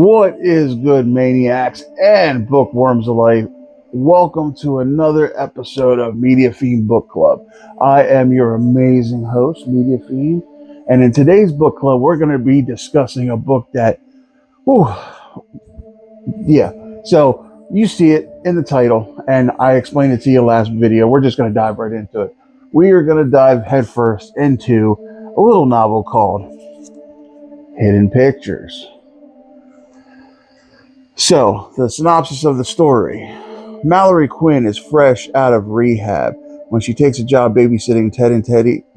What is good, maniacs and bookworms alike? Welcome to another episode of M3diaFi3nd Book Club. I am your amazing host, M3diaFi3nd, and in today's book club, we're going to be discussing a book that, so you see it in the title, and I explained it to you last video. We're just going to dive right into it. We are going to dive headfirst into a little novel called Hidden Pictures. So, the synopsis of the story. Mallory Quinn is fresh out of rehab when she takes a job babysitting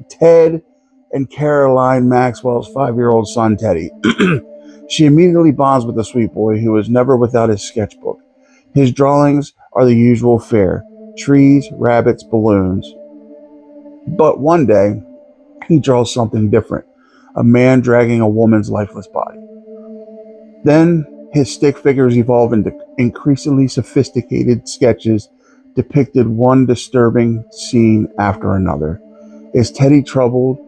Ted and Caroline Maxwell's 5-year-old son, Teddy. She immediately bonds with the sweet boy who is never without his sketchbook. His drawings are the usual fare: trees, rabbits, balloons. But one day, he draws something different: a man dragging a woman's lifeless body. Then, his stick figures evolve into increasingly sophisticated sketches depicted one disturbing scene after another. Is Teddy troubled,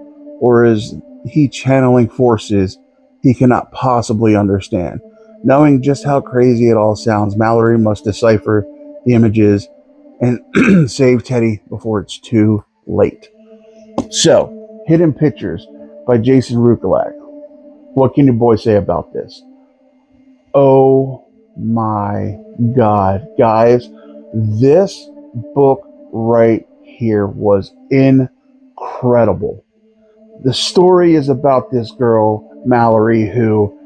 or is he channeling forces he cannot possibly understand? Knowing just how crazy it all sounds, Mallory must decipher the images and save Teddy before it's too late. So, Hidden Pictures by Jason Rekulak. What can your boy say about this? Oh my God, guys, this book right here was incredible. The story is about this girl, Mallory, who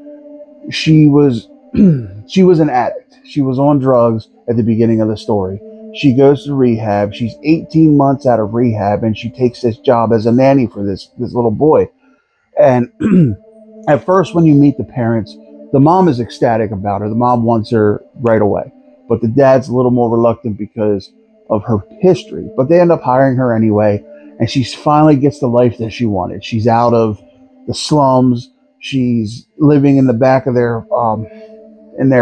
she was an addict. She was on drugs at the beginning of the story. She goes to rehab. She's 18 months out of rehab, and she takes this job as a nanny for this little boy. And at first, when you meet the parents, the mom is ecstatic about her. The mom wants her right away. But the dad's a little more reluctant because of her history. But they end up hiring her anyway. And she finally gets the life that she wanted. She's out of the slums. She's living in the back of their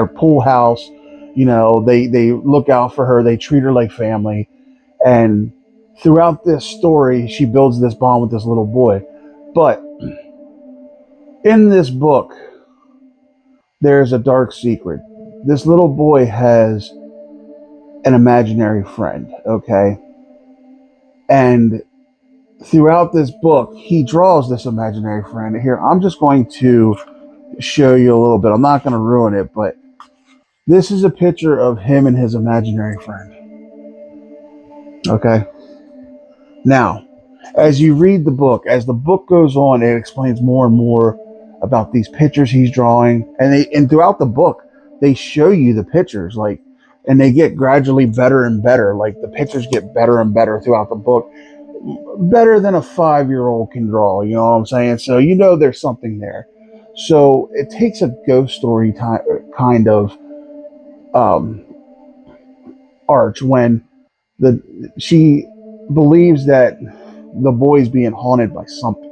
pool house. You know, they look out for her. They treat her like family. And throughout this story, she builds this bond with this little boy. But in this book, there's a dark secret. This little boy has an imaginary friend, okay? And throughout this book, he draws this imaginary friend. Here, I'm just going to show you a little bit. I'm not going to ruin it, but this is a picture of him and his imaginary friend. Okay? Now, as you read the book, as the book goes on, it explains more and more about these pictures he's drawing, and throughout the book they show you the pictures, like, and they get gradually better and better. Like, the pictures get better and better throughout the book, better than a 5-year-old can draw, you know what I'm saying? So you know there's something there. So it takes a ghost story kind of arch when she believes that the boy's being haunted by something,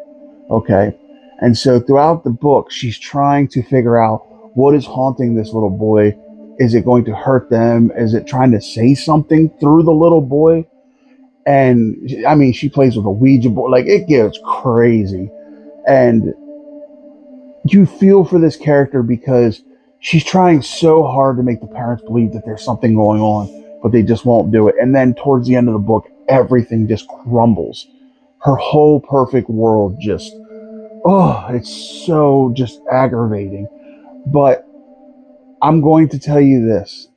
okay? And so throughout the book, she's trying to figure out what is haunting this little boy. Is it going to hurt them? Is it trying to say something through the little boy? And I mean, she plays with a Ouija board. Like, it gets crazy. And you feel for this character because she's trying so hard to make the parents believe that there's something going on, but they just won't do it. And then towards the end of the book, everything just crumbles. Her whole perfect world just... oh, it's so just aggravating. But I'm going to tell you this.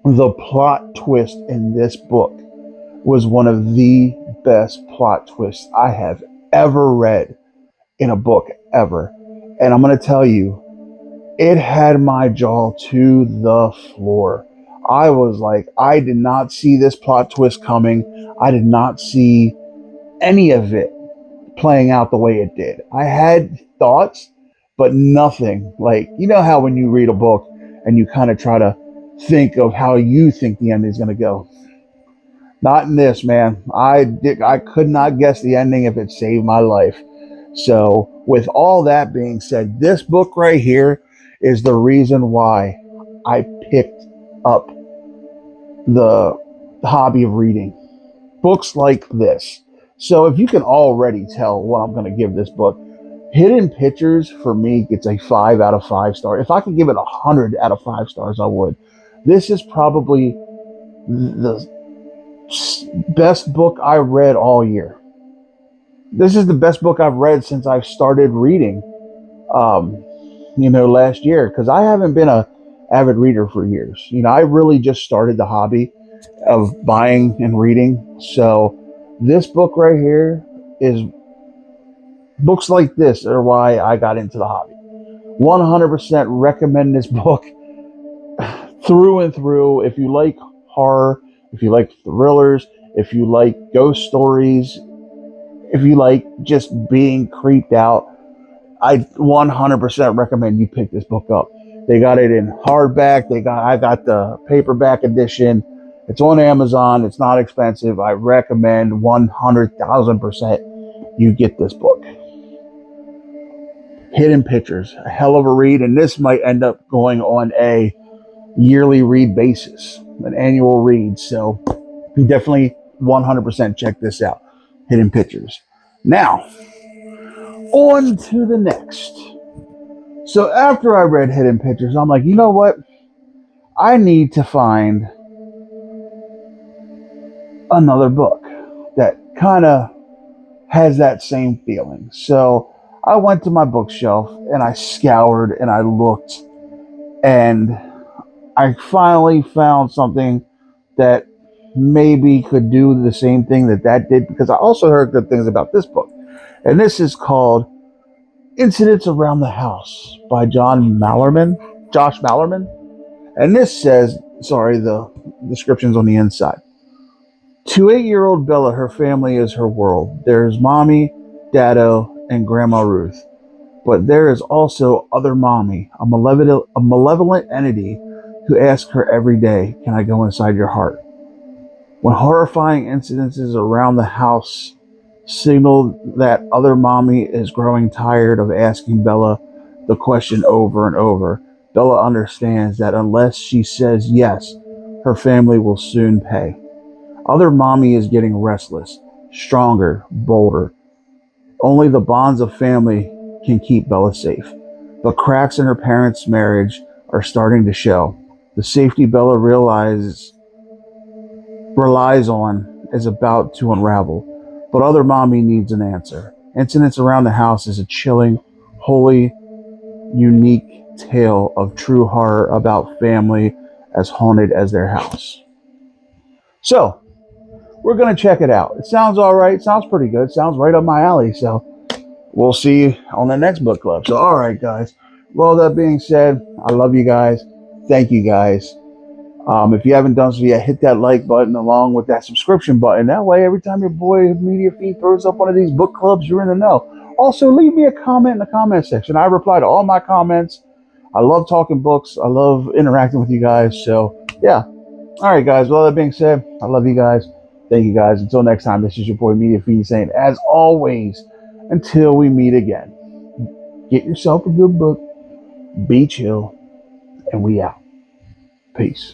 The plot twist in this book was one of the best plot twists I have ever read in a book, ever. And I'm going to tell you, it had my jaw to the floor. I was like, I did not see this plot twist coming. I did not see any of it playing out the way it did. I had thoughts, but nothing. Like, you know how when you read a book and you kind of try to think of how you think the ending is going to go? Not in this, man. I could not guess the ending if it saved my life. So with all that being said, this book right here is the reason why I picked up the hobby of reading books like this. So if you can already tell what I'm going to give this book, Hidden Pictures for me gets a 5 out of 5 stars. If I could give it 100 out of 5 stars, I would. This is probably the best book I read all year. This is the best book I've read since I've started reading, last year, because I haven't been a avid reader for years. I really just started the hobby of buying and reading. So this book right here is books like this are why I got into the hobby. 100% recommend this book through and through. If you like horror, if you like thrillers, if you like ghost stories, if you like just being creeped out, I 100% recommend you pick this book up. They got it in hardback. I got the paperback edition. It's on Amazon. It's not expensive. I recommend 100,000% you get this book. Hidden Pictures, a hell of a read, and this might end up going on a yearly read basis, an annual read. So definitely 100% check this out. Hidden Pictures. Now, on to the next. So after I read Hidden Pictures, I'm like, you know what? I need to find another book that kind of has that same feeling. So I went to my bookshelf and I scoured and I looked, and I finally found something that maybe could do the same thing that did, because I also heard good things about this book. And this is called Incidents Around the House by Josh Malerman. And this says, the description's on the inside. To 8-year-old Bella, her family is her world. There's Mommy, Daddo, and Grandma Ruth. But there is also Other Mommy, a malevolent entity who asks her every day, can I go inside your heart? When horrifying incidences around the house signal that Other Mommy is growing tired of asking Bella the question over and over, Bella understands that unless she says yes, her family will soon pay. Other Mommy is getting restless, stronger, bolder. Only the bonds of family can keep Bella safe. But cracks in her parents' marriage are starting to show. The safety Bella relies on is about to unravel. But Other Mommy needs an answer. Incidents Around the House is a chilling, wholly unique tale of true horror about family as haunted as their house. So, we're going to check it out. It sounds all right. Sounds pretty good. Sounds right up my alley. So, we'll see you on the next book club. So, all right, guys. With all that being said, I love you guys. Thank you, guys. If you haven't done so yet, hit that like button along with that subscription button. That way, every time your boy Media Feed throws up one of these book clubs, you're in the know. Also, leave me a comment in the comment section. I reply to all my comments. I love talking books. I love interacting with you guys. So, yeah. All right, guys. With all that being said, I love you guys. Thank you, guys. Until next time, this is your boy Media Feed saying, as always, until we meet again, get yourself a good book, be chill, and we out. Peace.